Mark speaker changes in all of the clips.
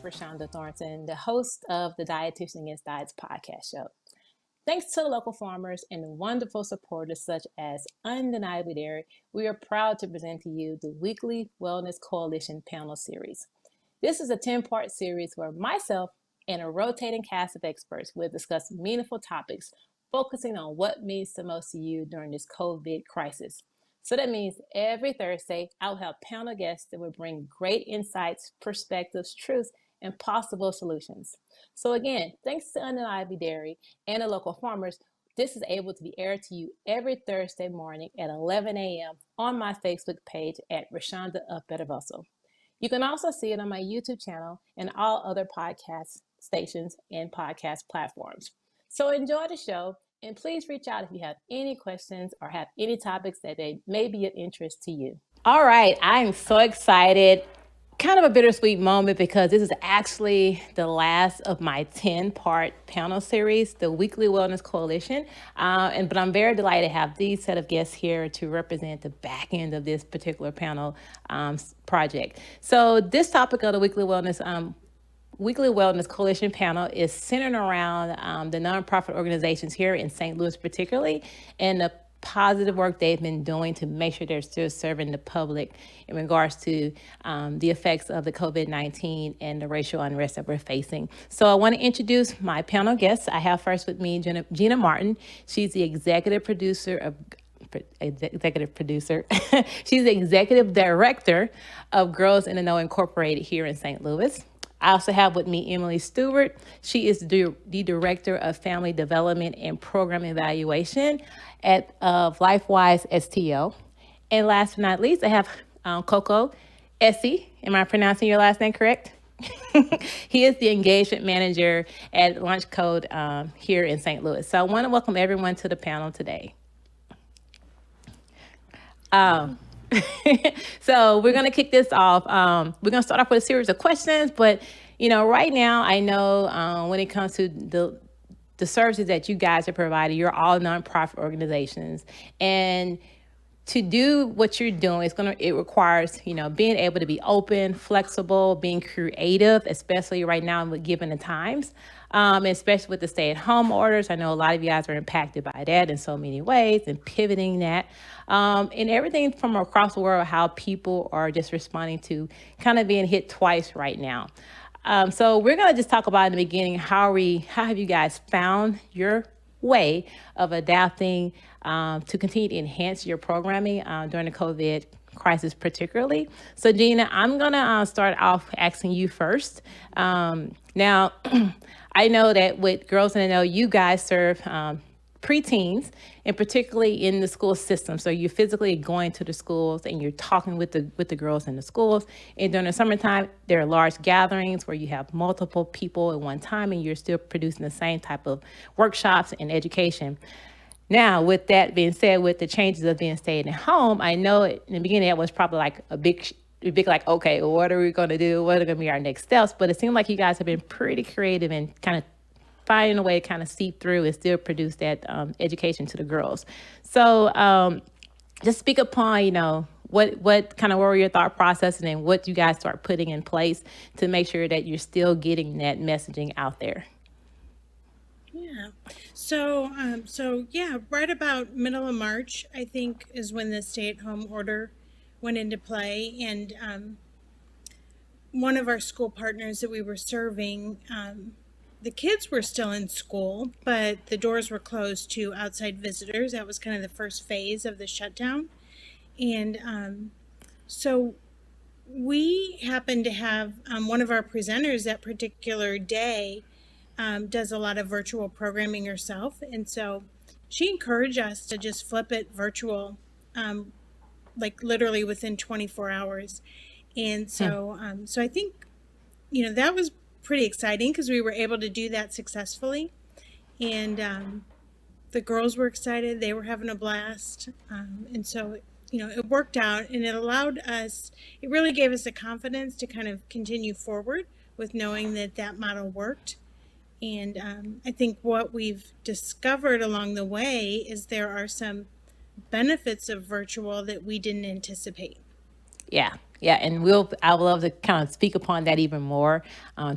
Speaker 1: Rashonda Thornton, the host of the Dietitian Against Diets podcast show. Thanks to the local farmers and wonderful supporters such as Undeniably Dairy, we are proud to present to you the weekly Wellness Coalition panel series. This is a 10-part series where myself and a rotating cast of experts will discuss meaningful topics, focusing on what means the most to you during this COVID crisis. So that means every Thursday, I'll have panel guests that will bring great insights, perspectives, truths, and possible solutions. So again, thanks to Undeniably Dairy and the local farmers, this is able to be aired to you every Thursday morning at 11 a.m. on my Facebook page at Rashonda Up Better Bustle. You can also see it on my YouTube channel and all other podcast stations and podcast platforms. So enjoy the show, and please reach out if you have any questions or have any topics that may be of interest to you. All right, I'm so excited. Kind of a bittersweet moment because this is actually the last of my 10-part panel series, the Weekly Wellness Coalition. But I'm very delighted to have these set of guests here to represent the back end of this particular panel project. So this topic of the Weekly Wellness Coalition panel is centered around the nonprofit organizations here in St. Louis particularly, and the positive work they've been doing to make sure they're still serving the public in regards to the effects of the COVID-19 and the racial unrest that we're facing. So I want to introduce my panel guests. I have first with me Gina Marten. She's the executive producer. She's the executive director of Girls in the Know Incorporated here in St. Louis. I also have with me Emily Stuart. She is the Director of Family Development and Program Evaluation of LifeWiseSTL. And last but not least, I have Koko Esse. Am I pronouncing your last name correct? He is the Engagement Manager at Launchcode here in St. Louis. So I want to welcome everyone to the panel today. So we're going to kick this off. We're going to start off with a series of questions, but right now I know when it comes to the services that you guys are providing, you're all nonprofit organizations, and to do what you're doing, it requires, being able to be open, flexible, being creative, especially right now given the times, especially with the stay-at-home orders. I know a lot of you guys are impacted by that in so many ways, and pivoting that, and everything from across the world, how people are just responding to kind of being hit twice right now. So we're going to just talk about in the beginning, how have you guys found your way of adapting to continue to enhance your programming during the COVID crisis particularly. So Gina, I'm going to start off asking you first. Now, I know that with Girls in the Know, you guys serve preteens, and particularly in the school system. So you're physically going to the schools and you're talking with the girls in the schools. And during the summertime, there are large gatherings where you have multiple people at one time, and you're still producing the same type of workshops and education. Now, with that being said, with the changes of being staying at home, I know in the beginning that was probably like a big like, okay, what are we going to do? What are going to be our next steps? But it seemed like you guys have been pretty creative and kind of finding a way to kind of seep through and still produce that education to the girls. So just speak upon, what kind of were your thought process, and what you guys start putting in place to make sure that you're still getting that messaging out there.
Speaker 2: Yeah. So right about middle of March, I think, is when the stay-at-home order went into play. And one of our school partners that we were serving, the kids were still in school, but the doors were closed to outside visitors. That was kind of the first phase of the shutdown. And so we happened to have one of our presenters that particular day does a lot of virtual programming herself. And so she encouraged us to just flip it virtual, like literally within 24 hours. And so, so I think, that was pretty exciting because we were able to do that successfully. And the girls were excited. They were having a blast. And so, it worked out, and it allowed us, it really gave us the confidence to kind of continue forward with knowing that model worked. And I think what we've discovered along the way is there are some benefits of virtual that we didn't anticipate.
Speaker 1: Yeah, yeah, and I would love to kind of speak upon that even more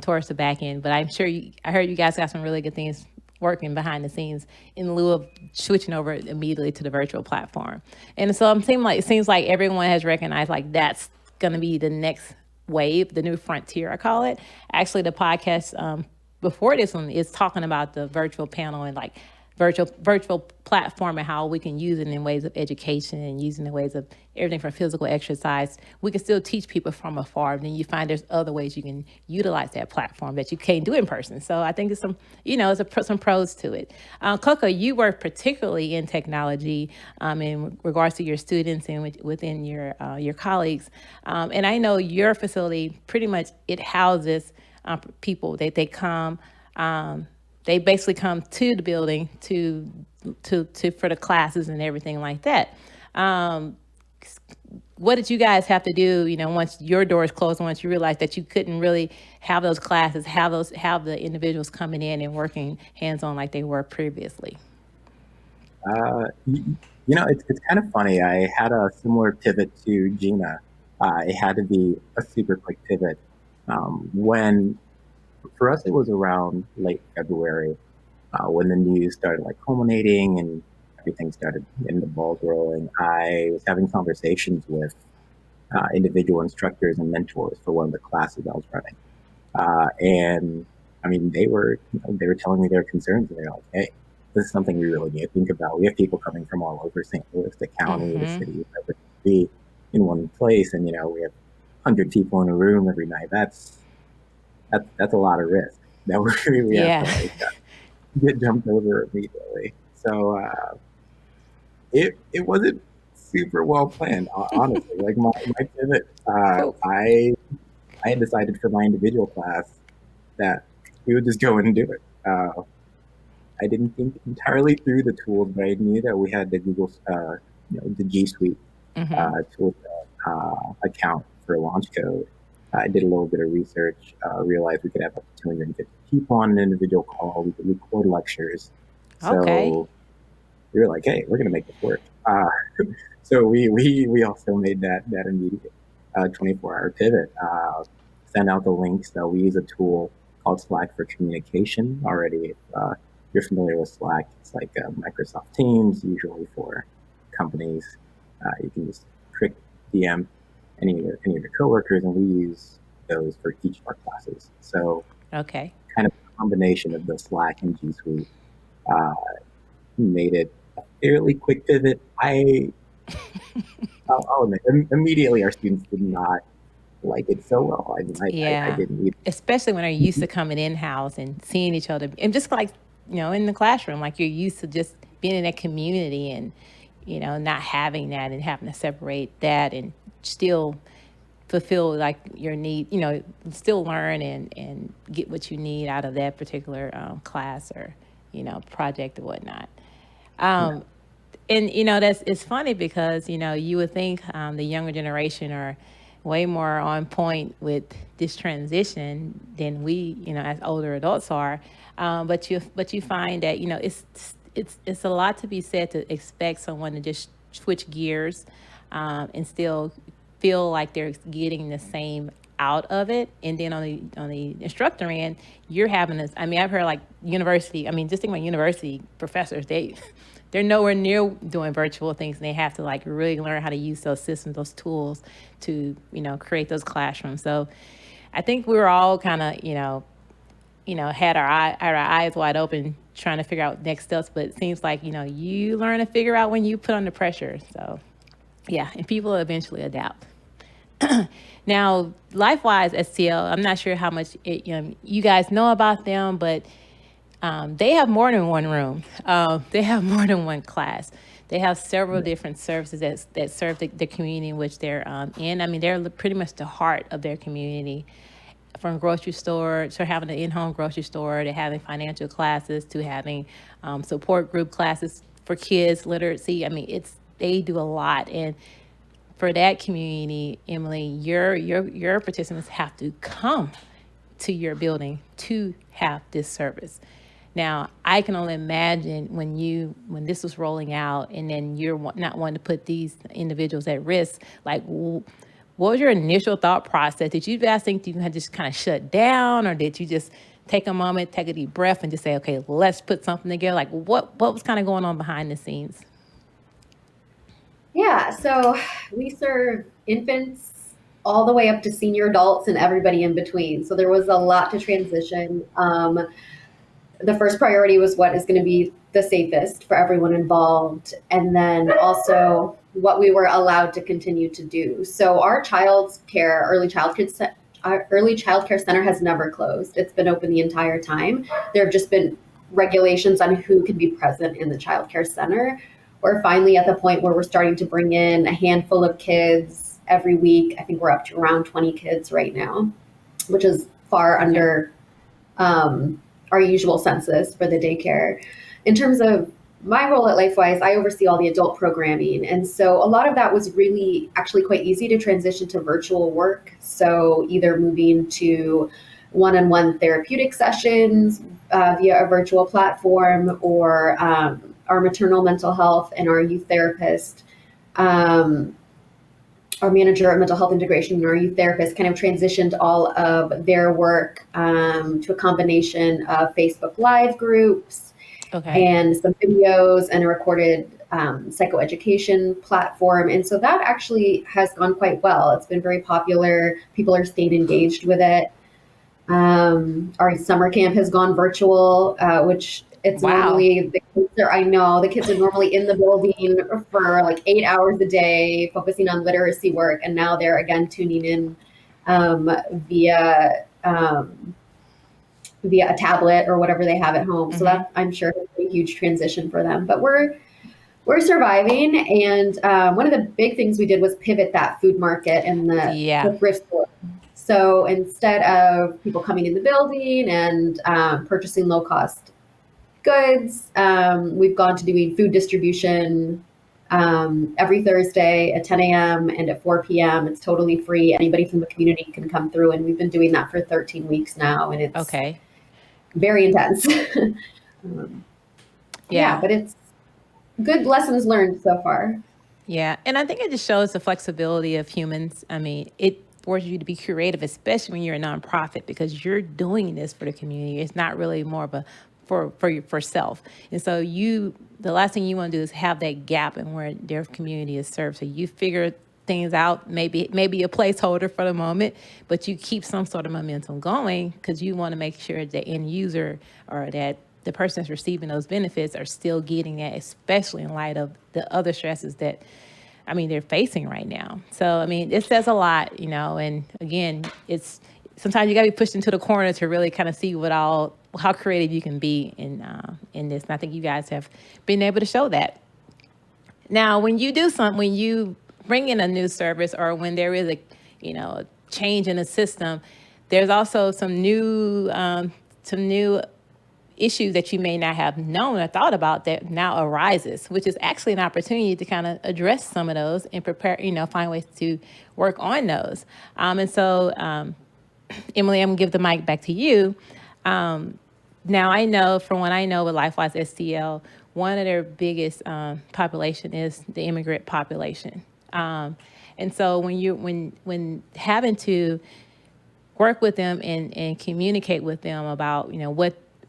Speaker 1: towards the back end. But I'm sure I heard you guys got some really good things working behind the scenes in lieu of switching over immediately to the virtual platform. And so it seems like everyone has recognized like that's going to be the next wave, the new frontier, I call it. Actually, the podcast before this one is talking about the virtual panel and like virtual platform and how we can use it in ways of education and using in ways of everything from physical exercise. We can still teach people from afar. And then you find there's other ways you can utilize that platform that you can't do in person. So I think it's some pros to it. Koko, you work particularly in technology in regards to your students and within your colleagues. And I know your facility pretty much it houses people that they come. They basically come to the building to for the classes and everything like that. Um, what did you guys have to do? Once your doors closed, once you realized that you couldn't really have those classes, have the individuals coming in and working hands on like they were previously.
Speaker 3: It's kind of funny. I had a similar pivot to Gina. It had to be a super quick pivot. When for us, it was around late February when the news started like culminating and everything started getting the balls rolling. I was having conversations with individual instructors and mentors for one of the classes I was running, and I mean they were telling me their concerns, and they're like, "Hey, this is something we really need to think about. We have people coming from all over St. Louis, the county, the city, wherever it be in one place, and we have 100 people in a room every night. That's a lot of risk that we have to
Speaker 1: Yeah.
Speaker 3: like get jumped over immediately. So it wasn't super well planned, honestly. Like my pivot,
Speaker 1: Cool.
Speaker 3: I had decided for my individual class that we would just go in and do it. I didn't think entirely through the tools, but I knew that we had the Google, the G Suite tool account for Launchcode. I did a little bit of research, realized we could have up to 250 people on an individual call. We could record lectures.
Speaker 1: Okay.
Speaker 3: So we were like, hey, we're going to make this work. So we also made that immediate 24-hour pivot. Send out the links. We use a tool called Slack for communication already. If you're familiar with Slack, it's like Microsoft Teams, usually for companies. You can just click DM any of your coworkers, and we use those for each of our classes. So
Speaker 1: Okay.
Speaker 3: kind of a combination of the Slack and G Suite made it a fairly quick pivot. I'll admit, immediately our students did not like it so well. I
Speaker 1: Yeah.
Speaker 3: didn't either.
Speaker 1: Especially when they're used to coming in house and seeing each other. And just like, in the classroom, like you're used to just being in that community and, not having that and having to separate that and still fulfill like your need, still learn and get what you need out of that particular class or, project or whatnot.
Speaker 3: Yeah.
Speaker 1: And that's it's funny because you would think the younger generation are way more on point with this transition than we as older adults are, but you find that it's a lot to be said to expect someone to just switch gears and still feel like they're getting the same out of it. And then on the instructor end, you're having this. I mean, I've heard like university. I mean, just think about university professors. They're nowhere near doing virtual things, and they have to like really learn how to use those systems, those tools to create those classrooms. So I think we were all kind of had our eyes wide open trying to figure out next steps. But it seems like you learn to figure out when you put under pressure. So yeah, and people eventually adapt. Now, LifeWise STL, I'm not sure how much you guys know about them, but they have more than one room. They have more than one class. They have several different services that serve the community in which they're in. I mean, they're pretty much the heart of their community, from grocery store to having an in-home grocery store to having financial classes to having support group classes for kids, literacy. I mean, they do a lot. And for that community, Emily, your participants have to come to your building to have this service. Now, I can only imagine when this was rolling out, and then you're not wanting to put these individuals at risk. Like, what was your initial thought process? Did you guys think you had just kind of shut down, or did you just take a moment, take a deep breath, and just say, okay, let's put something together? Like, what was kind of going on behind the scenes?
Speaker 4: Yeah, so we serve infants all the way up to senior adults and everybody in between. So there was a lot to transition. The first priority was what is going to be the safest for everyone involved, and then also what we were allowed to continue to do. So our early child care center has never closed. It's been open the entire time. There have just been regulations on who can be present in the child care center. We're finally at the point where we're starting to bring in a handful of kids every week. I think we're up to around 20 kids right now, which is far under our usual census for the daycare. In terms of my role at LifeWise, I oversee all the adult programming. And so a lot of that was really actually quite easy to transition to virtual work. So either moving to one-on-one therapeutic sessions via a virtual platform, or our maternal mental health and our youth therapist, our manager of mental health integration and our youth therapist kind of transitioned all of their work to a combination of Facebook Live groups and some videos and a recorded psychoeducation platform. And so that actually has gone quite well. It's been very popular. People are staying engaged with it. Our summer camp has gone virtual, which it's normally the kids are normally in the building for like 8 hours a day, focusing on literacy work, and now they're again tuning in via a tablet or whatever they have at home. So that, I'm sure, is a huge transition for them. But we're surviving, and one of the big things we did was pivot that food market and the thrift store. So instead of people coming in the building and purchasing low-cost goods, we've gone to doing food distribution every Thursday at 10 a.m. and at 4 p.m. It's totally free. Anybody from the community can come through, and we've been doing that for 13 weeks now, and it's very intense. But it's good lessons learned so far.
Speaker 1: Yeah, and I think it just shows the flexibility of humans. I mean, it forces you to be creative, especially when you're a nonprofit, because you're doing this for the community. It's not really more of a for self. And so the last thing you want to do is have that gap in where their community is served. So you figure things out, maybe a placeholder for the moment, but you keep some sort of momentum going because you want to make sure the end user or that the person that's receiving those benefits are still getting that, especially in light of the other stresses that, they're facing right now. So, it says a lot, and again, it's sometimes you got to be pushed into the corner to really kind of see how creative you can be in this. And I think you guys have been able to show that. Now, when you bring in a new service, or when there is a change in the system, there's also some new issues that you may not have known or thought about that now arises, which is actually an opportunity to kind of address some of those and prepare, find ways to work on those. And so, Emily, I'm gonna give the mic back to you. Now I know from what I know with LifeWiseSTL, one of their biggest population is the immigrant population. And so when having to work with them and communicate with them about,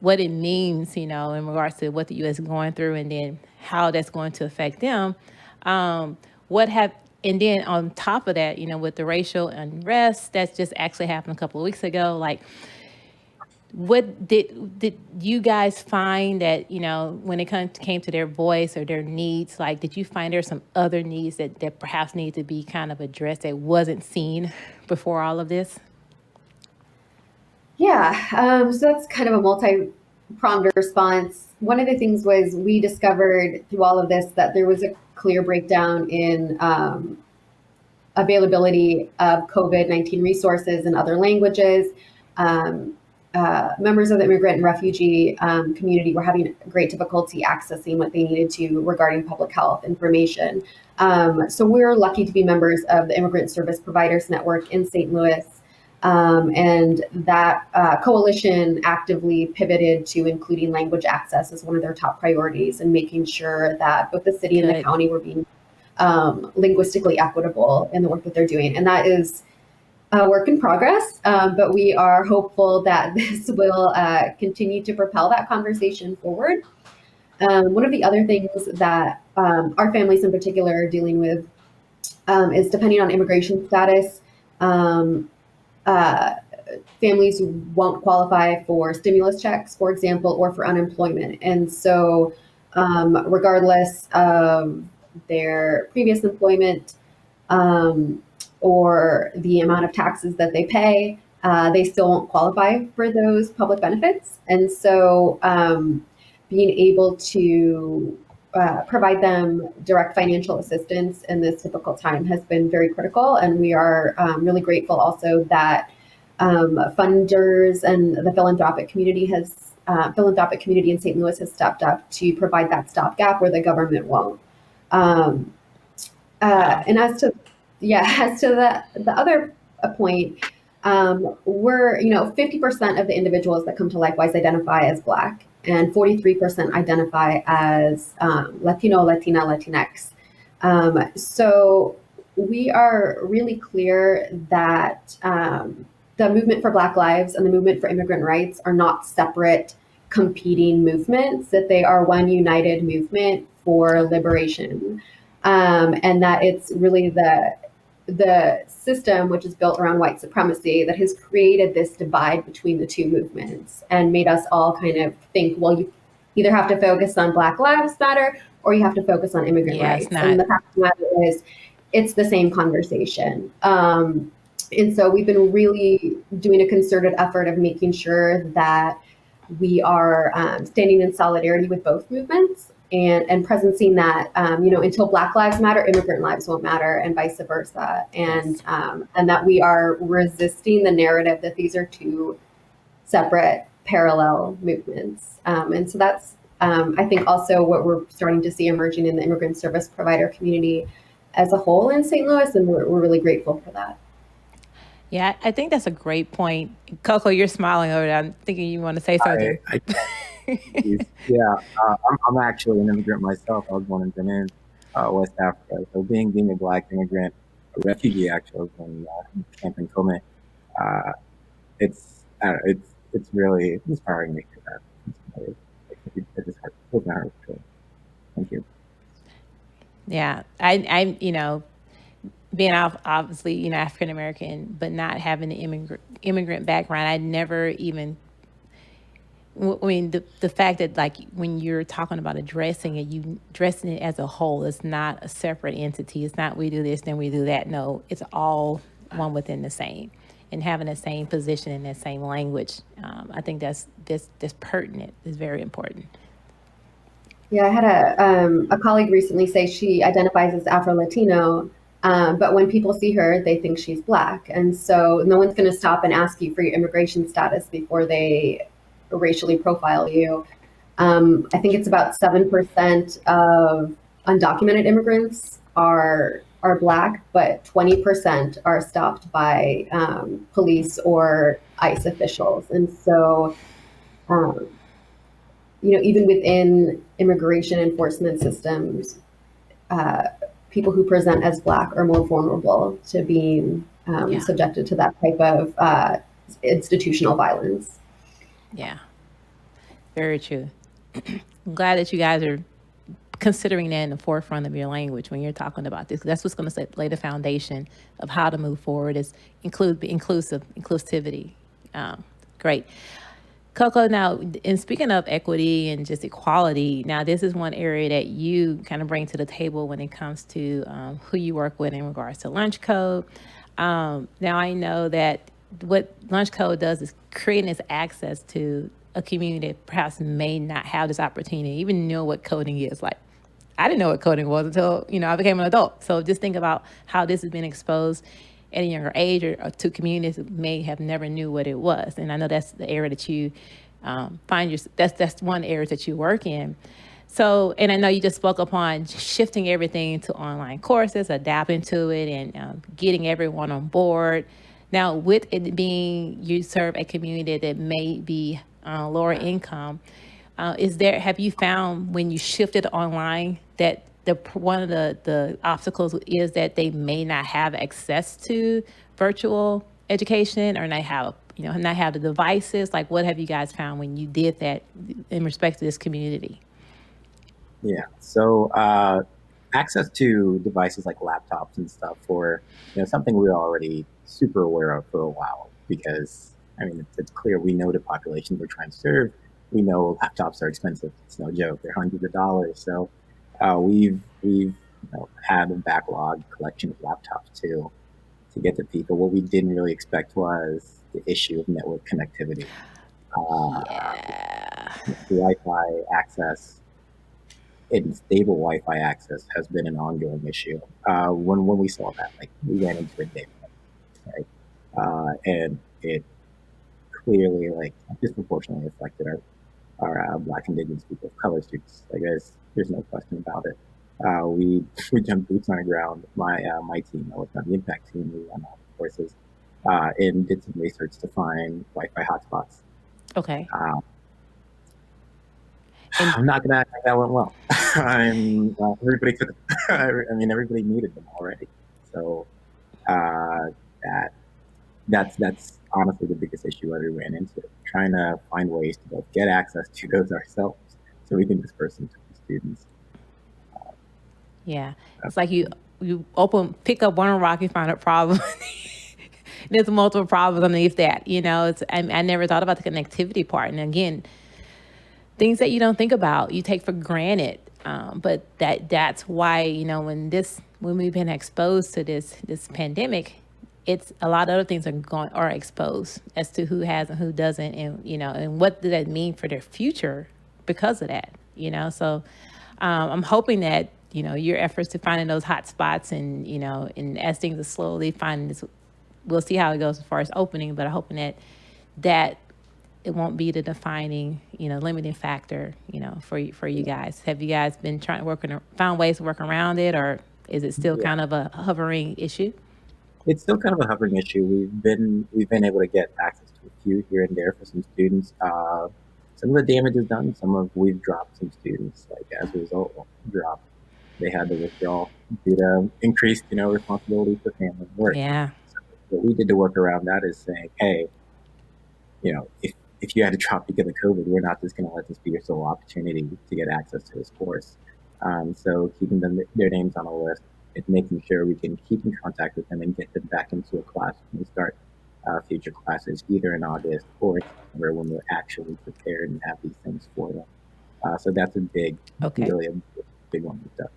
Speaker 1: what it means, in regards to what the U.S. is going through, and then how that's going to affect them. And then on top of that, with the racial unrest that's just actually happened a couple of weeks ago, like, what did you guys find that, when it came to their voice or their needs, like, did you find there's some other needs that perhaps need to be kind of addressed that wasn't seen before all of this?
Speaker 4: Yeah, so that's kind of a multi-pronged response. One of the things was we discovered through all of this that there was a clear breakdown in availability of COVID-19 resources in other languages. Members of the immigrant and refugee community were having great difficulty accessing what they needed to regarding public health information. So we're lucky to be members of the Immigrant Service Providers Network in St. Louis. And that coalition actively pivoted to including language access as one of their top priorities, and making sure that both the city and the county were being linguistically equitable in the work that they're doing. And that is a work in progress, but we are hopeful that this will continue to propel that conversation forward. One of the other things that our families in particular are dealing with is, depending on immigration status, families won't qualify for stimulus checks, for example, or for unemployment. And so regardless of their previous employment or the amount of taxes that they pay, they still won't qualify for those public benefits. And so being able to provide them direct financial assistance in this difficult time has been very critical. And we are really grateful also that funders and the philanthropic community in St. Louis has stepped up to provide that stopgap where the government won't. And as to the other point, we're 50% of the individuals that come to LifeWise identify as Black, and 43% identify as Latino, Latina, Latinx. So we are really clear that the movement for Black lives and the movement for immigrant rights are not separate competing movements, that they are one united movement for liberation. And that it's really the system, which is built around white supremacy, that has created this divide between the two movements and made us all kind of think, well, you either have to focus on Black Lives Matter or you have to focus on immigrant rights. And the fact of the matter is, it's the same conversation. And so we've been really doing a concerted effort of making sure that we are standing in solidarity with both movements and presencing that, until Black lives matter, immigrant lives won't matter, and vice versa. And that we are resisting the narrative that these are two separate parallel movements. And so that's, I think, also what we're starting to see emerging in the immigrant service provider community as a whole in St. Louis. And we're really grateful for that.
Speaker 1: Yeah, I think that's a great point. Koko, you're smiling over there. I'm thinking you want to say something.
Speaker 3: Yeah, I'm actually an immigrant myself. I was born in Benin, West Africa. So being a Black immigrant, a refugee actually in Camp in Kome, it's really inspiring me for that. It just hurts my heart. Thank you.
Speaker 1: Yeah, I being obviously, African American, but not having the immigrant background, I never even. I mean, the fact that, like, when you're talking about addressing it, you addressing it as a whole. It's not a separate entity. It's not we do this, then we do that. No, it's all one within the same, and having the same position and that same language. I think that's pertinent. Is very important.
Speaker 4: Yeah, I had a colleague recently say she identifies as Afro-Latino, but when people see her, they think she's Black. And so no one's going to stop and ask you for your immigration status before they racially profile you. I think it's about 7% of undocumented immigrants are Black, but 20% are stopped by police or ICE officials. And so, even within immigration enforcement systems, people who present as Black are more vulnerable to being subjected to that type of institutional violence.
Speaker 1: Yeah, very true. I'm glad that you guys are considering that in the forefront of your language when you're talking about this. That's what's going to lay the foundation of how to move forward, is inclusivity. Great. Koko, now, in speaking of equity and just equality, now this is one area that you kind of bring to the table when it comes to who you work with in regards to Launchcode. Now, I know that what Launchcode does is creating this access to a community that perhaps may not have this opportunity, even know what coding is. Like, I didn't know what coding was until, I became an adult. So just think about how this has been exposed at a younger age or to communities that may have never knew what it was. And I know that's the area that you that's one area that you work in. So, and I know you just spoke upon shifting everything to online courses, adapting to it, and getting everyone on board. Now, with it being you serve a community that may be lower income, have you found when you shifted online that one of the obstacles is that they may not have access to virtual education, or not have the devices? Like, what have you guys found when you did that in respect to this community?
Speaker 3: Yeah. So access to devices like laptops and stuff for something we were already super aware of for a while, because it's clear, we know the population we're trying to serve. We know laptops are expensive. It's no joke. They're hundreds of dollars. So we've had a backlog collection of laptops to get to people. What we didn't really expect was the issue of network connectivity.
Speaker 1: Yeah.
Speaker 3: Wi-Fi access and stable Wi-Fi access has been an ongoing issue. When we saw that, like, we ran into it day one, right? And it clearly, like, disproportionately affected our Black, Indigenous, people of color students. Like, there's no question about it. We jumped boots on the ground. My team, I worked on the impact team, we ran all the courses, and did some research to find Wi-Fi hotspots.
Speaker 1: Okay.
Speaker 3: I'm not gonna act like that went well. Everybody took them. Everybody needed them already. So that's honestly the biggest issue that we ran into. Trying to find ways to both get access to those ourselves, so we can disperse them to the students.
Speaker 1: Yeah, it's like you pick up one rock, you find a problem. There's multiple problems underneath that. I never thought about the connectivity part, and again, things that you don't think about, you take for granted. But that's why, when we've been exposed to this pandemic, it's a lot of other things are exposed as to who has and who doesn't, and what does that mean for their future because of that. So I'm hoping that your efforts to finding those hot spots, and as things are slowly finding this, we'll see how it goes as far as opening, but I'm hoping that it won't be the defining, limiting factor, for you guys. Have you guys been found ways to work around it, or is it still kind of a hovering issue?
Speaker 3: It's still kind of a hovering issue. We've been able to get access to a few here and there for some students. Some of the damage is done. We've dropped some students, like, as a result of the drop. They had to withdraw due to increased, responsibility for family and work.
Speaker 1: Yeah.
Speaker 3: So what we did to work around that is saying, hey, if you had to drop because of COVID, we're not just going to let this be your sole opportunity to get access to this course. So keeping their names on a list and making sure we can keep in contact with them and get them back into a class when we start future classes, either in August or September, when we're actually prepared and have these things for them. So that's really a big one with that.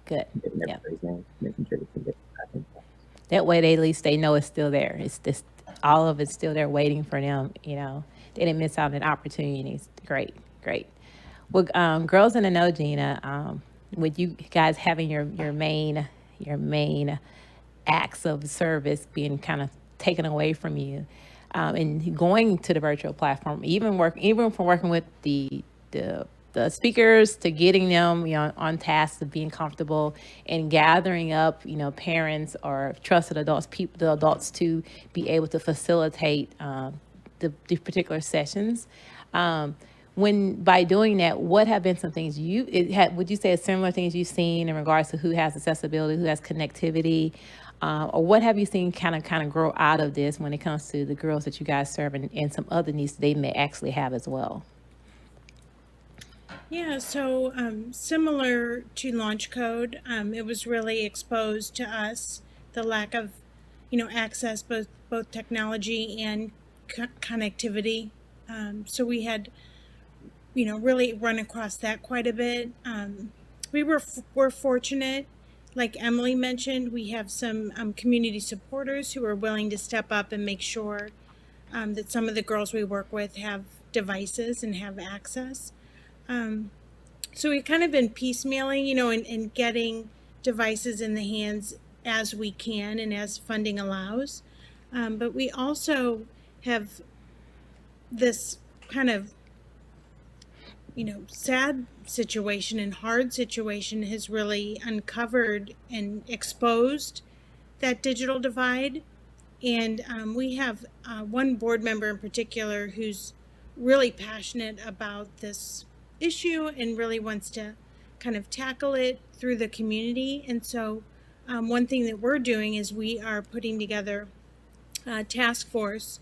Speaker 1: Good.
Speaker 3: Getting everybody's name, making sure we can get back in class.
Speaker 1: That way, at least they know it's still there. It's just all of it's still there waiting for them. They didn't miss out on opportunities. Great. Well, Girls in the Know, Gina, with you guys having your main acts of service being kind of taken away from you, and going to the virtual platform, even from working with the speakers, to getting them, on task, to being comfortable and gathering up, parents or trusted adults, the adults, to be able to facilitate the particular sessions. By doing that, what have been some things would you say similar things you've seen in regards to who has accessibility, who has connectivity, or what have you seen kind of grow out of this when it comes to the girls that you guys serve, and some other needs they may actually have as well?
Speaker 2: Yeah, so similar to Launchcode, it was really exposed to us, the lack of, access, both technology and connectivity. So we had, really run across that quite a bit. We're fortunate, like Emily mentioned, we have some community supporters who are willing to step up and make sure that some of the girls we work with have devices and have access. So we've kind of been piecemealing, and getting devices in the hands as we can and as funding allows. But we also have this kind of, sad situation and hard situation has really uncovered and exposed that digital divide. And we have one board member in particular who's really passionate about this issue and really wants to kind of tackle it through the community. And so one thing that we're doing is we are putting together a task force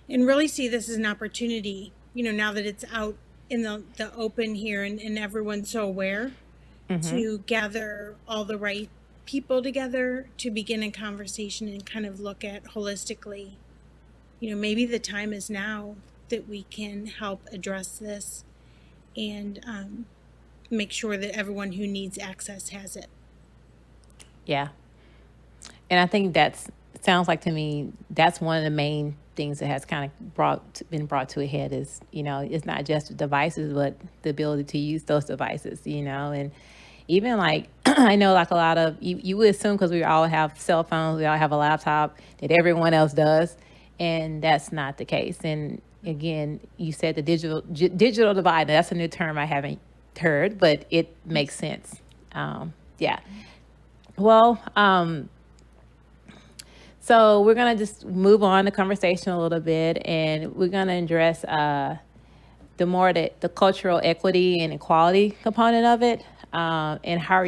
Speaker 2: and really see this as an opportunity, now that it's out in the open here and everyone's so aware, to gather all the right people together to begin a conversation and kind of look at holistically, maybe the time is now that we can help address this and make sure that everyone who needs access has it.
Speaker 1: Yeah. And I think sounds like to me, that's one of the main things that has kind of been brought to a head is, it's not just the devices, but the ability to use those devices, and even like, I know like a lot of, you would assume because we all have cell phones, we all have a laptop, that everyone else does. And that's not the case. And again, you said the digital divide, that's a new term I haven't heard, but it makes sense. Yeah. Well, so we're going to just move on the conversation a little bit, and we're going to address the cultural equity and equality component of it. And how have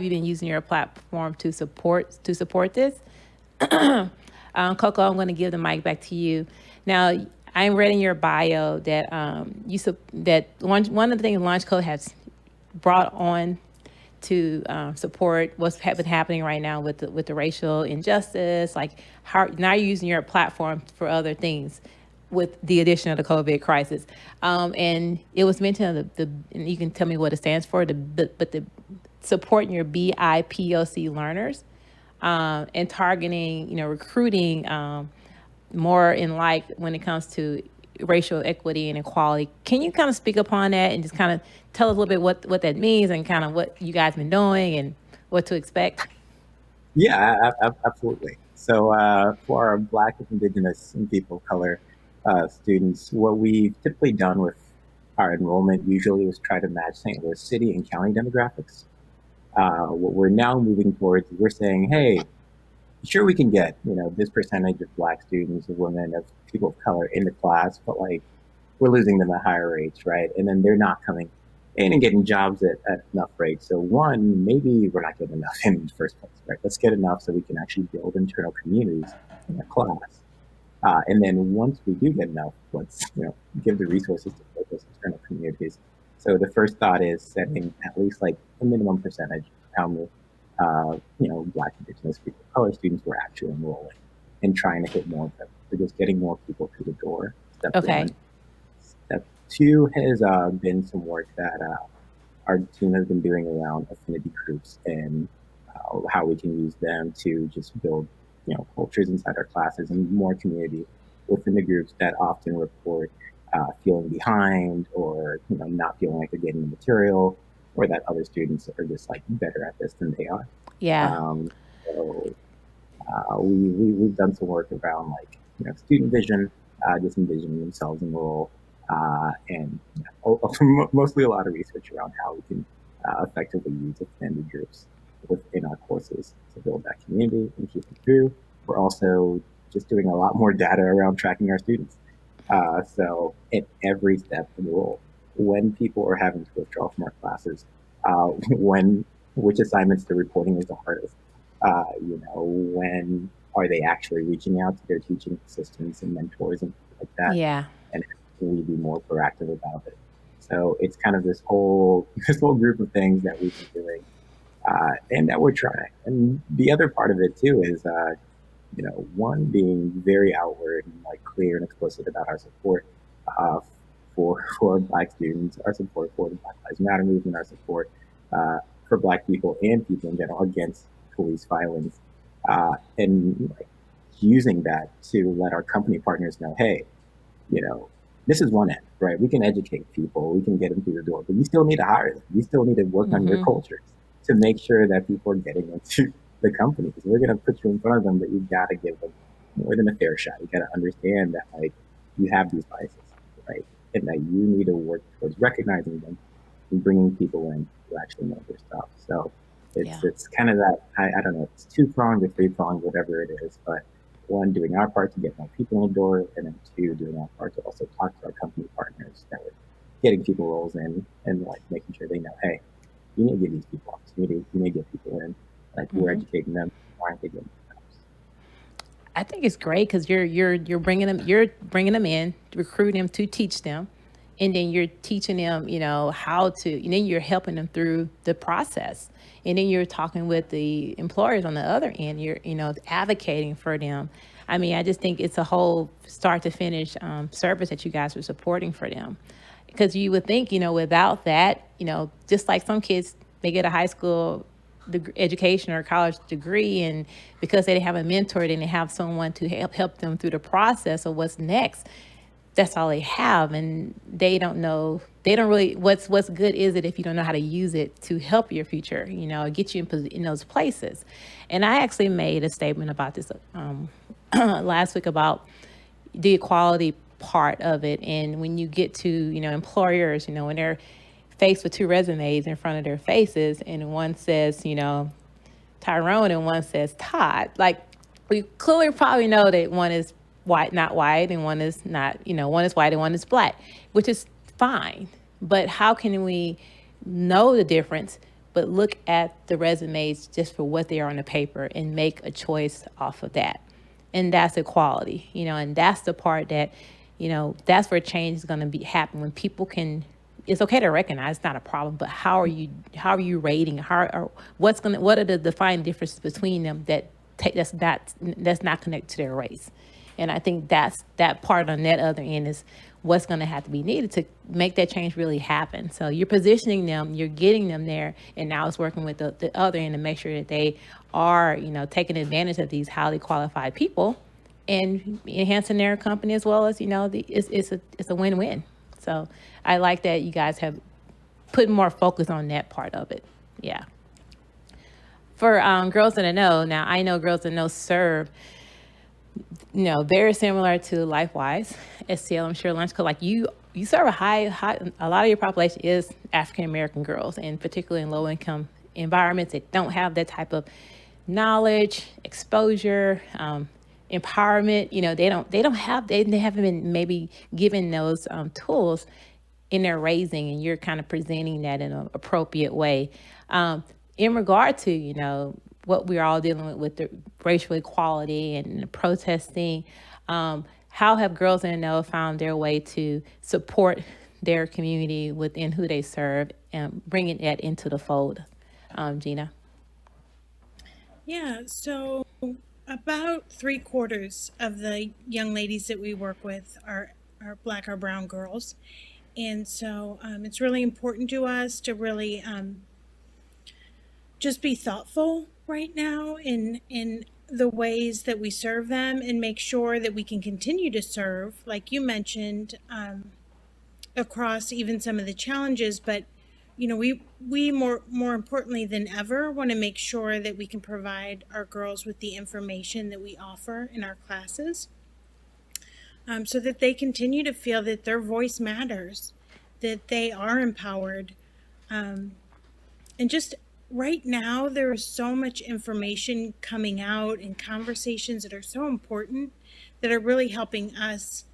Speaker 1: you been using your platform to support this? Koko, I'm going to give the mic back to you. Now, I read in your bio that that one of the things Launchcode has brought on to support what's been happening right now with the racial injustice, like how now you're using your platform for other things with the addition of the COVID crisis. And it was mentioned and you can tell me what it stands for, but the supporting your BIPOC learners and targeting, recruiting more in when it comes to racial equity and equality. Can you kind of speak upon that and just kind of tell us a little bit what that means and kind of what you guys been doing and what to expect?
Speaker 3: Yeah, absolutely. So for our Black and Indigenous and people of color students, what we've typically done with our enrollment usually is try to match St. Louis City and county demographics. What we're now moving towards is we're saying, hey, sure we can get, this percentage of Black students, of women, of people of color in the class, but like we're losing them at higher rates, right? And then they're not coming in and getting jobs at enough rates. So one, maybe we're not getting enough in the first place, right? Let's get enough so we can actually build internal communities in the class. And then once we do get enough, let's give the resources to build those internal communities. So the first thought is setting at least like a minimum percentage of how many Black, Indigenous, people of color students we're actually enrolling and trying to hit more of them. So just getting more people through the door. Step one. Step two has been some work that our team has been doing around affinity groups and how we can use them to just build cultures inside our classes and more community within the groups that often report feeling behind or not feeling like they're getting the material, or that other students are just like better at this than they are.
Speaker 1: Yeah.
Speaker 3: So we've done some work around like student vision, just envisioning themselves in the role, and mostly a lot of research around how we can effectively use affinity groups within our courses to build that community and keep it through. We're also just doing a lot more data around tracking our students. So at every step in the role, when people are having to withdraw from our classes, which assignments they're reporting is the hardest, when are they actually reaching out to their teaching assistants and mentors and things like that?
Speaker 1: Yeah.
Speaker 3: And can we be more proactive about it? So it's kind of this whole group of things that we've been doing and that we're trying. And the other part of it too is, one, being very outward and like clear and explicit about our support for Black students, our support for the Black Lives Matter movement, our support for Black people and people in general against police violence, and like using that to let our company partners know, hey, this is one end, right? We can educate people, we can get them through the door, but you still need to hire them. You still need to work on your cultures to make sure that people are getting into the companies. We're going to put you in front of them, but you've got to give them more than a fair shot. You got to understand that like you have these biases, right? And that you need to work towards recognizing them and bringing people in who actually know their stuff. So it's kind of that, I don't know, if it's 2-pronged or 3-pronged, whatever it is, but one, doing our part to get more people in the door, and then 2, doing our part to also talk to our company partners that we're getting people roles in and like making sure they know, hey, you need to give these people opportunity. You need to get people in. Like we're educating them. Why aren't they getting jobs?
Speaker 1: I think it's great because you're bringing them in, recruiting them to teach them, and then you're teaching them, how to, and then you're helping them through the process, and then you're talking with the employers on the other end. You're advocating for them. I mean, I just think it's a whole start to finish service that you guys are supporting for them, because you would think, without that, just like some kids, they get a high school education or college degree, and because they didn't have a mentor, they didn't have someone to help them through the process of what's next. That's all they have, and they don't know. They don't really. What's good is it if you don't know how to use it to help your future, get you in those places. And I actually made a statement about this last week about the equality part of it. And when you get to employers, when they're faced with two resumes in front of their faces, and one says, Tyrone, and one says Todd. Like, we clearly probably know that one is white, not white, and one is not, one is white and one is black, which is fine. But how can we know the difference, but look at the resumes just for what they are on the paper and make a choice off of that? And that's equality, and that's the part that, that's where change is going to happen when people can. It's okay to recognize it's not a problem, but how are you rating? What are the defining differences between them that's not connected to their race? And I think that part on that other end is what's going to have to be needed to make that change really happen. So you're positioning them, you're getting them there, and now it's working with the other end to make sure that they are, taking advantage of these highly qualified people and enhancing their company as well as, it's a win-win. So I like that you guys have put more focus on that part of it. Yeah. For Girls in the Know, now I know Girls in the Know serve, very similar to LifeWiseSTL. I'm sure Launchcode, like you serve a lot of your population is African American girls, and particularly in low income environments that don't have that type of knowledge, exposure, empowerment. They haven't been maybe given those tools in their raising, and you're kind of presenting that in an appropriate way. In regard to, what we're all dealing with the racial equality and the protesting, how have Girls in the Know found their way to support their community within who they serve and bringing that into the fold? Gina?
Speaker 2: Yeah, so about 3/4 of the young ladies that we work with are Black or brown girls. And so it's really important to us to really just be thoughtful right now in the ways that we serve them, and make sure that we can continue to serve, like you mentioned, across even some of the challenges. But we more importantly than ever want to make sure that we can provide our girls with the information that we offer in our classes, so that they continue to feel that their voice matters, that they are empowered. And just right now, there is so much information coming out and conversations that are so important that are really helping us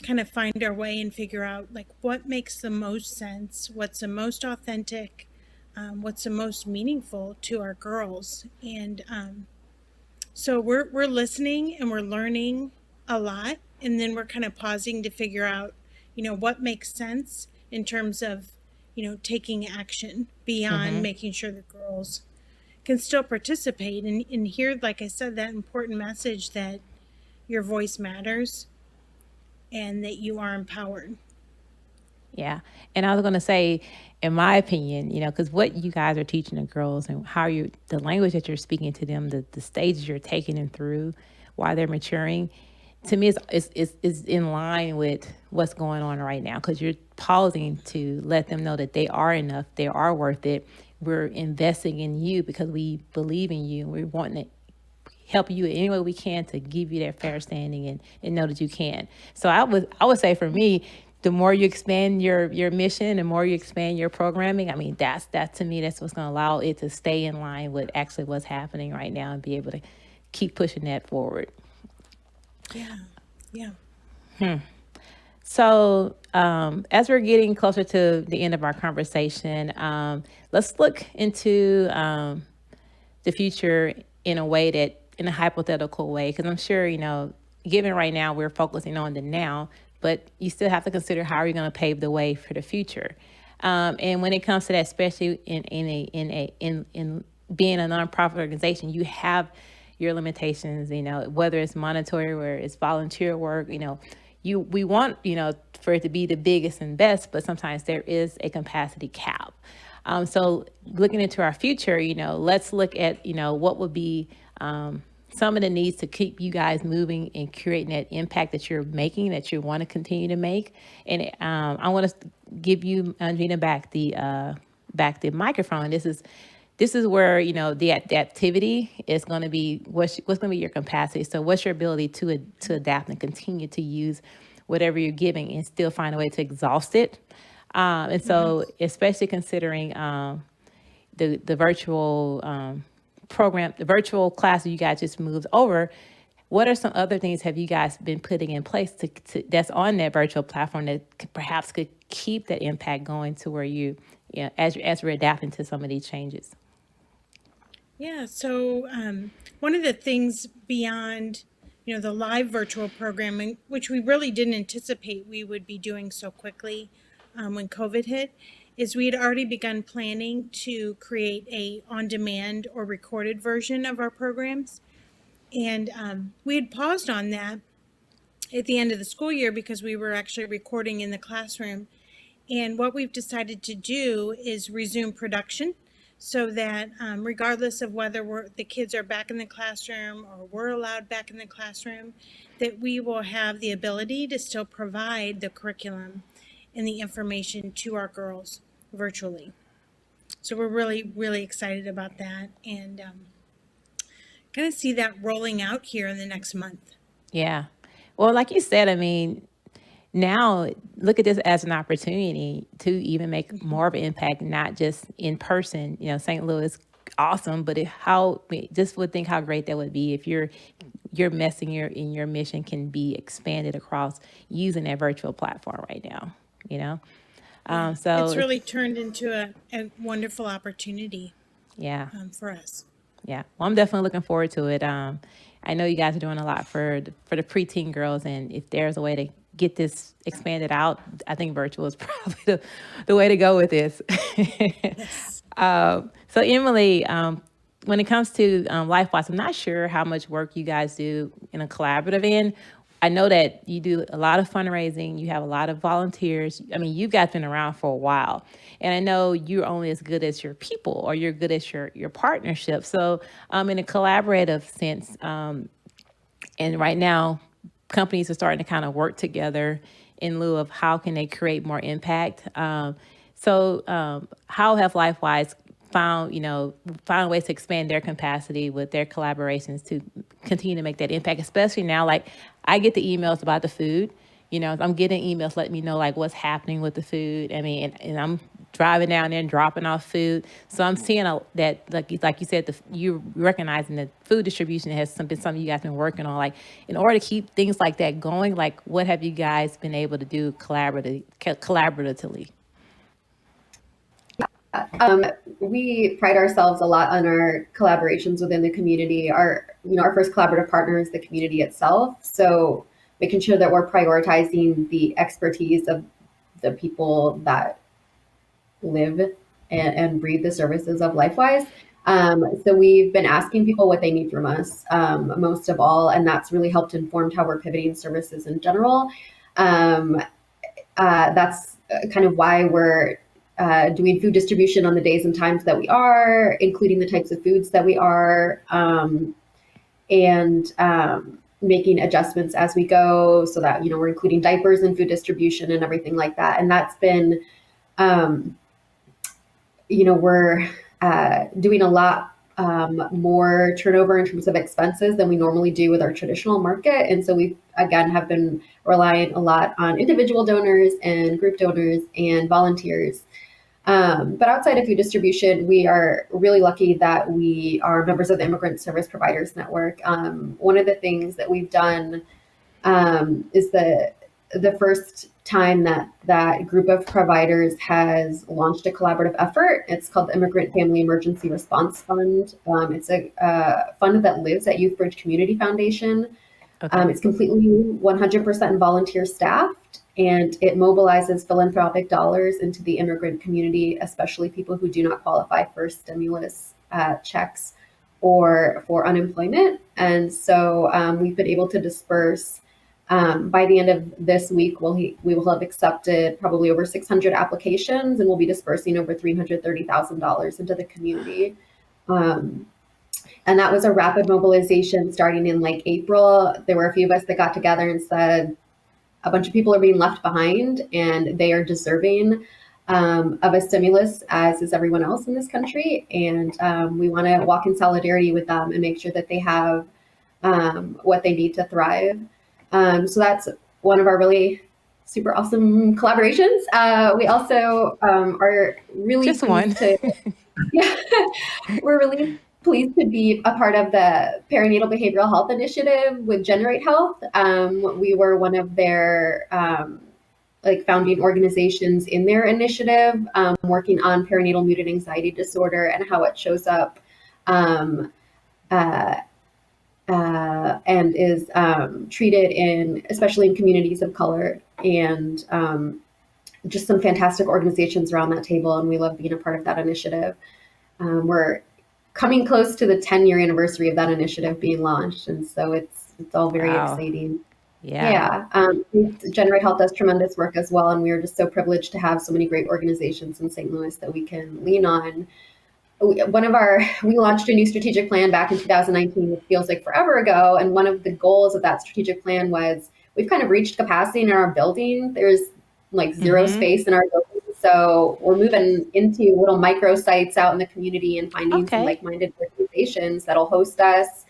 Speaker 2: kind of find our way and figure out like what makes the most sense, what's the most authentic, what's the most meaningful to our girls. And so we're listening and we're learning a lot, and then we're kind of pausing to figure out, what makes sense in terms of, taking action beyond making sure that girls can still participate and hear, like I said, that important message that your voice matters and that you are empowered.
Speaker 1: Yeah. And I was going to say, in my opinion, because what you guys are teaching the girls and the language that you're speaking to them, the stages you're taking them through while they're maturing, to me, is in line with what's going on right now, because you're pausing to let them know that they are enough, they are worth it. We're investing in you because we believe in you, and we're wanting to help you any way we can to give you that fair standing and know that you can. So I would say for me, the more you expand your mission, the more you expand your programming, I mean, that to me, that's what's going to allow it to stay in line with actually what's happening right now and be able to keep pushing that forward.
Speaker 2: Yeah.
Speaker 1: So, as we're getting closer to the end of our conversation, let's look into the future in a way that, in a hypothetical way, because I'm sure, given right now, we're focusing on the now, but you still have to consider how are you going to pave the way for the future. And when it comes to that, especially in being a nonprofit organization, you have your limitations, whether it's monetary or it's volunteer work, we want, for it to be the biggest and best, but sometimes there is a capacity cap. So looking into our future, let's look at, what would be some of the needs to keep you guys moving and creating that impact that you're making, that you want to continue to make. And I want to give you, Gina, back the microphone. This is where, the activity is going to be, what's going to be your capacity. So what's your ability to adapt and continue to use whatever you're giving and still find a way to exhaust it. And so, especially considering the virtual program, the virtual class that you guys just moved over, what are some other things have you guys been putting in place to that's on that virtual platform that perhaps could keep that impact going to where as we're adapting to some of these changes?
Speaker 2: Yeah, so one of the things beyond, the live virtual programming, which we really didn't anticipate we would be doing so quickly when COVID hit, is we had already begun planning to create a on-demand or recorded version of our programs. And we had paused on that at the end of the school year because we were actually recording in the classroom. And what we've decided to do is resume production so that regardless of whether the kids are back in the classroom or we're allowed back in the classroom, that we will have the ability to still provide the curriculum and the information to our girls virtually. So we're really, really excited about that and going to see that rolling out here in the next month.
Speaker 1: Yeah. Well, like you said, I mean, now look at this as an opportunity to even make more of an impact, not just in person. St. Louis, awesome, but just would think how great that would be if your message in your mission can be expanded across using that virtual platform right now. So
Speaker 2: it's really turned into a wonderful opportunity.
Speaker 1: Yeah.
Speaker 2: For us.
Speaker 1: Yeah. Well, I'm definitely looking forward to it. I know you guys are doing a lot for the preteen girls, and if there's a way to get this expanded out, I think virtual is probably the way to go with this.
Speaker 2: Yes.
Speaker 1: So Emily, when it comes to LifeWise, I'm not sure how much work you guys do in a collaborative end. I know that you do a lot of fundraising. You have a lot of volunteers. I mean, you guys been around for a while. And I know you're only as good as your people, or you're good as your partnership. So in a collaborative sense, and right now, companies are starting to kind of work together in lieu of how can they create more impact. So how have LifeWise found ways to expand their capacity with their collaborations to continue to make that impact, especially now, like I get the emails about the food, I'm getting emails letting me know like what's happening with the food. I mean, and I'm driving down there and dropping off food. So I'm seeing that, like you said, you recognizing that food distribution has been something you guys been working on. Like, in order to keep things like that going, like what have you guys been able to do collaboratively?
Speaker 4: We pride ourselves a lot on our collaborations within the community. Our first collaborative partner is the community itself. So making sure that we're prioritizing the expertise of the people that live and breathe the services of LifeWise. So we've been asking people what they need from us, most of all, and that's really helped inform how we're pivoting services in general. That's kind of why we're doing food distribution on the days and times that we are, including the types of foods that we are, and making adjustments as we go so that, we're including diapers and food distribution and everything like that. And that's been, we're doing a lot more turnover in terms of expenses than we normally do with our traditional market. And so we, again, have been relying a lot on individual donors and group donors and volunteers. But outside of food distribution, we are really lucky that we are members of the Immigrant Service Providers Network. One of the things that we've done is the first time that that group of providers has launched a collaborative effort. It's called the Immigrant Family Emergency Response Fund. It's a fund that lives at Youth Bridge Community Foundation.
Speaker 1: Okay.
Speaker 4: It's completely 100% volunteer staffed, and it mobilizes philanthropic dollars into the immigrant community, especially people who do not qualify for stimulus checks or for unemployment. And so we've been able to disperse. By the end of this week, we will have accepted probably over 600 applications, and we'll be dispersing over $330,000 into the community. And that was a rapid mobilization starting in like April. There were a few of us that got together and said, a bunch of people are being left behind and they are deserving of a stimulus, as is everyone else in this country. And we want to walk in solidarity with them and make sure that they have what they need to thrive. So that's one of our really super awesome collaborations. We also are really
Speaker 1: Just one.
Speaker 4: yeah, we're really pleased to be a part of the perinatal behavioral health initiative with Generate Health. We were one of their like founding organizations in their initiative, working on perinatal mood and anxiety disorder and how it shows up and is treated in, especially in communities of color, and just some fantastic organizations around that table. And we love being a part of that initiative. We're coming close to the 10-year anniversary of that initiative being launched, and so it's all very exciting.
Speaker 1: Yeah.
Speaker 4: Generate Health does tremendous work as well, and we are just so privileged to have so many great organizations in St. Louis that we can lean on. We launched a new strategic plan back in 2019, which feels like forever ago, and one of the goals of that strategic plan was we've kind of reached capacity in our building. There's like zero space in our building. So we're moving into little micro sites out in the community and finding some like-minded organizations that'll host us,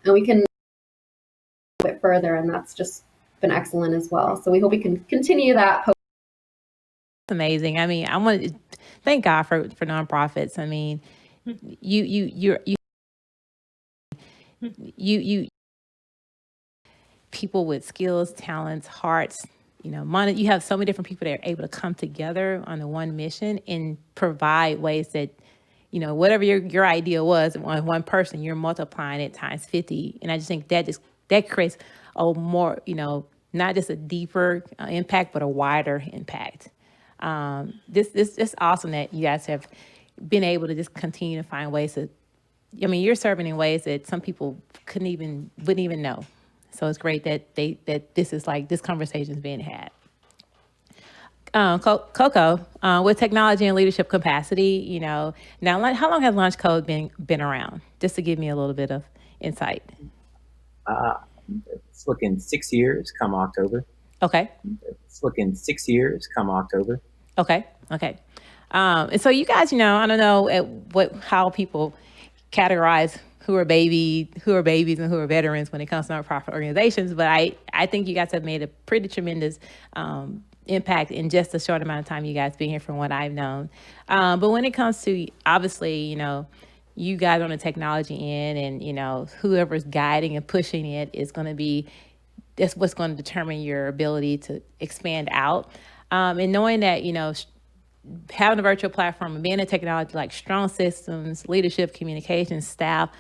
Speaker 4: and we can go a bit further, and that's just been excellent as well. So we hope we can continue that.
Speaker 1: Amazing. I mean, I want to thank God for nonprofits. I mean, you people with skills, talents, hearts, you have so many different people that are able to come together on the one mission and provide ways that, whatever your idea was on one person, you're multiplying it times 50. And I just think that creates a more, not just a deeper impact, but a wider impact. This awesome that you guys have been able to just continue to find ways to, you're serving in ways that some people wouldn't even know. So it's great that this is like, this conversation is being had. Koko, with technology and leadership capacity, now how long has Launchcode been around? Just to give me a little bit of insight.
Speaker 3: It's looking 6 years come October.
Speaker 1: Okay.
Speaker 3: It's looking 6 years come October.
Speaker 1: Okay. And so you guys, I don't know how people categorize who are babies and who are veterans when it comes to nonprofit organizations, but I think you guys have made a pretty tremendous impact in just a short amount of time you guys being here from what I've known. But when it comes to, obviously, you guys on the technology end and, whoever's guiding and pushing it is going to be, that's what's going to determine your ability to expand out. And knowing that, having a virtual platform and being a technology like strong systems, leadership, communication, staff,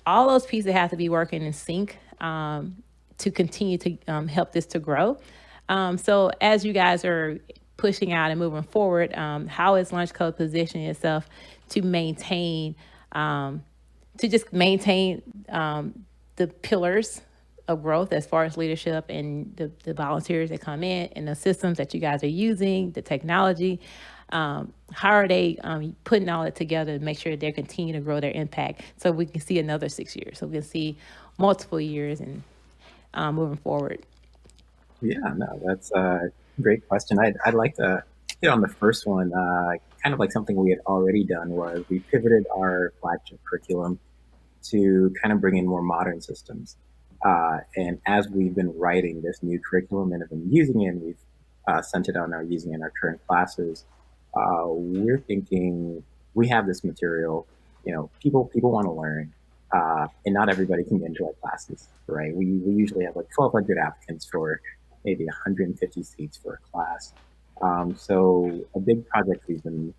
Speaker 1: all those pieces have to be working in sync to continue to help this to grow. So as you guys are pushing out and moving forward, how is Launchcode positioning itself to maintain, the pillars of growth as far as leadership and the volunteers that come in and the systems that you guys are using, the technology? How are they putting all it together to make sure they're continuing to grow their impact so we can see another 6 years, so we can see multiple years and moving forward?
Speaker 3: Yeah, no, that's a great question. I'd like to hit on the first one. Kind of like something we had already done was we pivoted our flagship curriculum to kind of bring in more modern systems. And as we've been writing this new curriculum and have been using it, and we've sent it out and are using it in our current classes, we're thinking we have this material, people want to learn, and not everybody can get into our classes, right? We usually have like 1,200 applicants for maybe 150 seats for a class. So a big project we've been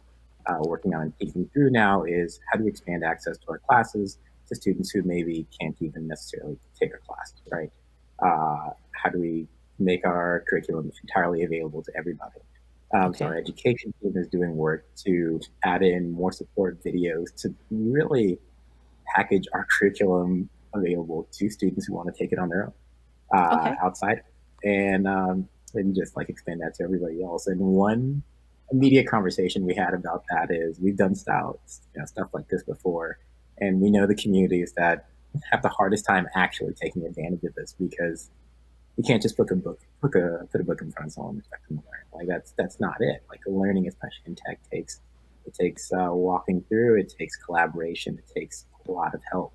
Speaker 3: working on and thinking through now is how do we expand access to our classes to students who maybe can't even necessarily take a class, right? How do we make our curriculum entirely available to everybody? So our education team is doing work to add in more support videos to really package our curriculum available to students who want to take it on their own outside, and just like expand that to everybody else. And one immediate conversation we had about that is we've done stuff like this before, and we know the communities that have the hardest time actually taking advantage of this because you can't just put a book in front of someone and expect them to learn. Like that's not it. Like learning, especially in tech, takes walking through. It takes collaboration. It takes a lot of help.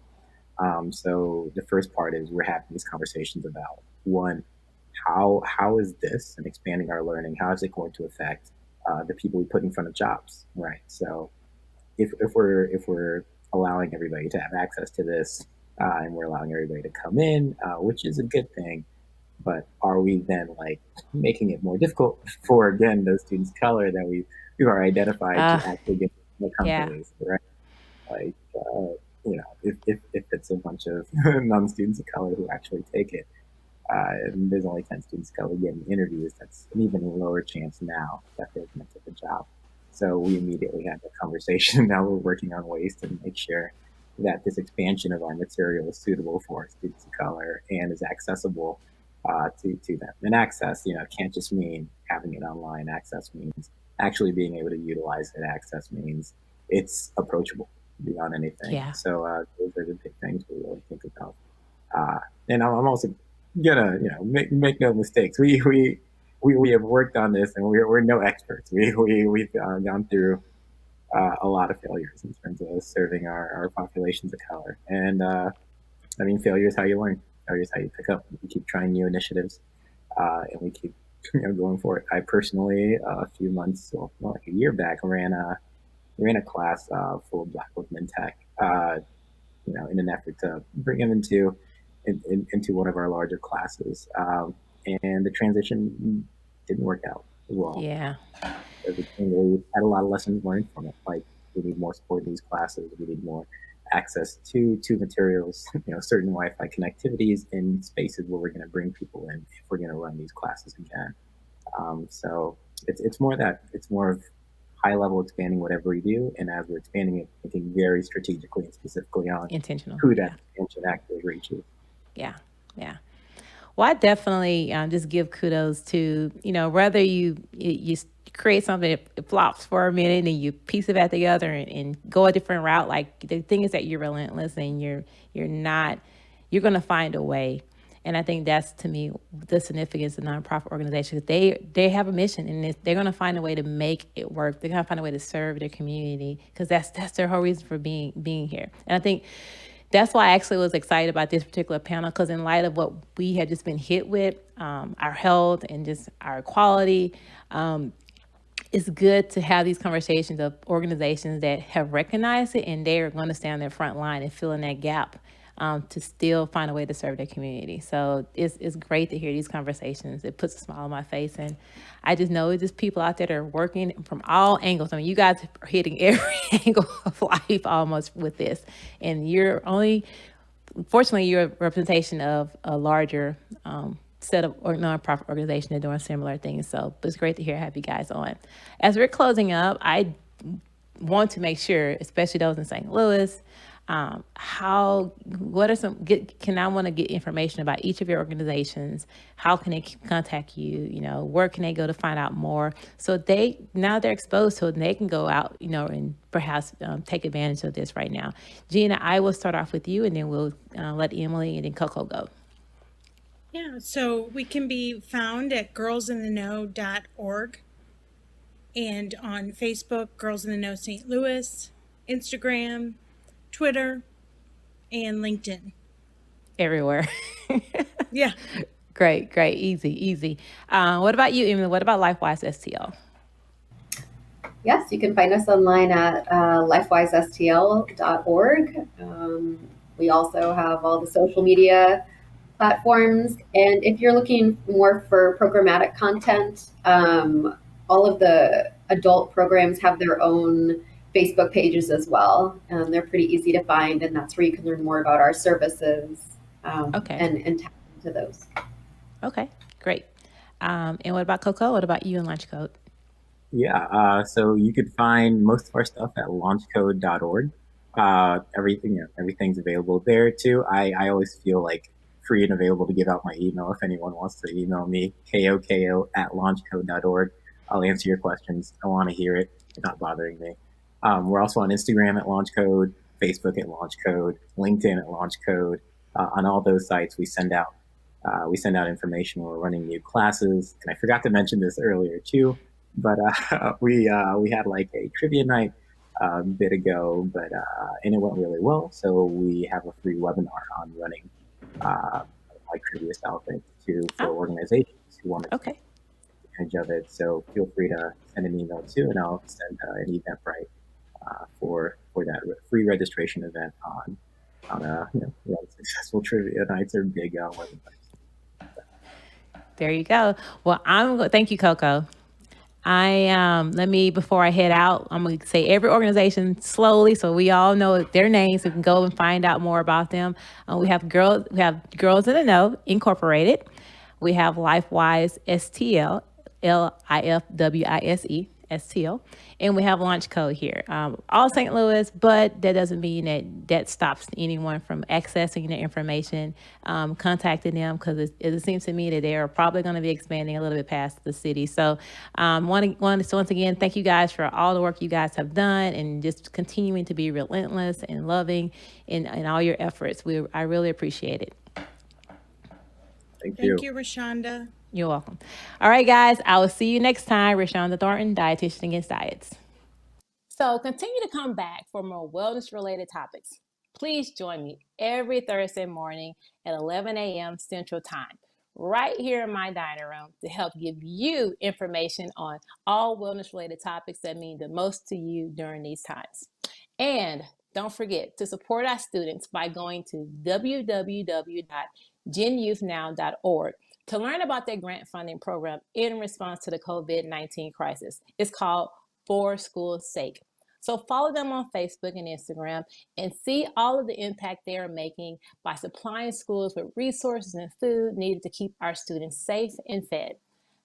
Speaker 3: So the first part is we're having these conversations about one, how is this and expanding our learning? How is it going to affect the people we put in front of jobs, right? So if we're allowing everybody to have access to this and we're allowing everybody to come in, which is a good thing. But are we then like making it more difficult for again those students of color that we are identified to actually get the companies, right? Like if it's a bunch of non-students of color who actually take it, and there's only 10 students of color getting interviews, that's an even lower chance now that they're going to take a job. So we immediately had the conversation. Now we're working on ways to make sure that this expansion of our material is suitable for students of color and is accessible to them. And access, can't just mean having it online. Access means actually being able to utilize it. Access means it's approachable beyond anything.
Speaker 1: Yeah.
Speaker 3: So those are the big things we really think about. And I'm also gonna, make no mistakes. We have worked on this, and we're no experts. We've gone through a lot of failures in terms of serving our populations of color. And failure is how you learn. Failure is how you pick up. We keep trying new initiatives, and we keep going for it. I personally, a few months, like a year back, ran a class full of Black women in tech. In an effort to bring them into one of our larger classes, and the transition didn't work out well.
Speaker 1: Yeah.
Speaker 3: We had a lot of lessons learned from it. Like we need more support in these classes. We need more access to materials. Certain Wi-Fi connectivities in spaces where we're going to bring people in if we're going to run these classes again. So it's more of high level expanding whatever we do, and as we're expanding it, thinking very strategically and specifically on
Speaker 1: Intentional.
Speaker 3: who that expansion actually reaches.
Speaker 1: Yeah. Well, I definitely just give kudos to, whether you create something that flops for a minute and you piece it back together and go a different route. Like the thing is that you're relentless and you're going to find a way. And I think that's, to me, the significance of nonprofit organizations. They have a mission, and they're going to find a way to make it work. They're going to find a way to serve their community because that's their whole reason for being here. And I think that's why I actually was excited about this particular panel, because in light of what we had just been hit with, our health and just our equality, it's good to have these conversations of organizations that have recognized it and they are going to stay on their front line and fill in that gap. To still find a way to serve their community. So it's great to hear these conversations. It puts a smile on my face. And I just know it's just people out there that are working from all angles. I mean, you guys are hitting every angle of life almost with this. And fortunately, you're a representation of a larger set of nonprofit organizations that are doing similar things. So it's great to have you guys on. As we're closing up, I want to make sure, especially those in St. Louis, I want to get information about each of your organizations. How can they contact you? Where can they go to find out more? So they're exposed to it and they can go out, and perhaps take advantage of this right now. Gina, I will start off with you and then we'll let Emily and then Koko go.
Speaker 2: Yeah, so we can be found at girlsintheknow.org and on Facebook, Girls in the Know St. Louis, Instagram, Twitter, and LinkedIn.
Speaker 1: Everywhere.
Speaker 2: Yeah.
Speaker 1: Great. Easy. What about you, Emily? What about LifeWiseSTL?
Speaker 4: Yes, you can find us online at LifeWiseSTL.org. We also have all the social media platforms. And if you're looking more for programmatic content, all of the adult programs have their own Facebook pages as well. They're pretty easy to find, and that's where you can learn more about our services
Speaker 1: Okay.
Speaker 4: and tap into those.
Speaker 1: Okay, great. And what about Koko? What about you and Launchcode?
Speaker 3: Yeah, so you could find most of our stuff at launchcode.org. Everything's available there too. I always feel like free and available to give out my email if anyone wants to email me, koko@launchcode.org. I'll answer your questions. I want to hear it. It's not bothering me. We're also on Instagram at Launchcode, Facebook at Launchcode, LinkedIn at Launchcode. On all those sites, we send out information when we're running new classes. And I forgot to mention this earlier too, but we had like a trivia night a bit ago, and it went really well. So we have a free webinar on running like trivia style things for organizations who want to take advantage of it. So feel free to send an email too, and I'll send an Eventbrite for that free registration event on successful trivia nights or big webinars.
Speaker 1: There you go. Well, thank you, Koko. Before I head out, I'm going to say every organization slowly so we all know their names so we can go and find out more about them. We have Girls in the Know Incorporated. We have LifeWiseSTL, LifWiseSTL, and we have Launchcode here. All St. Louis, but that doesn't mean that stops anyone from accessing their information, contacting them, because it seems to me that they are probably going to be expanding a little bit past the city. So once again, thank you guys for all the work you guys have done and just continuing to be relentless and loving in all your efforts. I really appreciate it.
Speaker 3: Thank you.
Speaker 2: Thank you, Rashonda.
Speaker 1: You're welcome. All right, guys, I will see you next time. Rashonda Thornton, Dietitian Against Diets. So continue to come back for more wellness-related topics. Please join me every Thursday morning at 11 a.m. Central Time, right here in my dining room to help give you information on all wellness-related topics that mean the most to you during these times. And don't forget to support our students by going to www.genyouthnow.org to learn about their grant funding program in response to the COVID-19 crisis. It's called For School's Sake. So follow them on Facebook and Instagram and see all of the impact they are making by supplying schools with resources and food needed to keep our students safe and fed.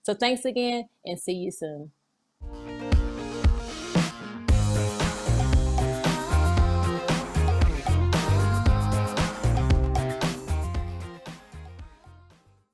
Speaker 1: So thanks again and see you soon.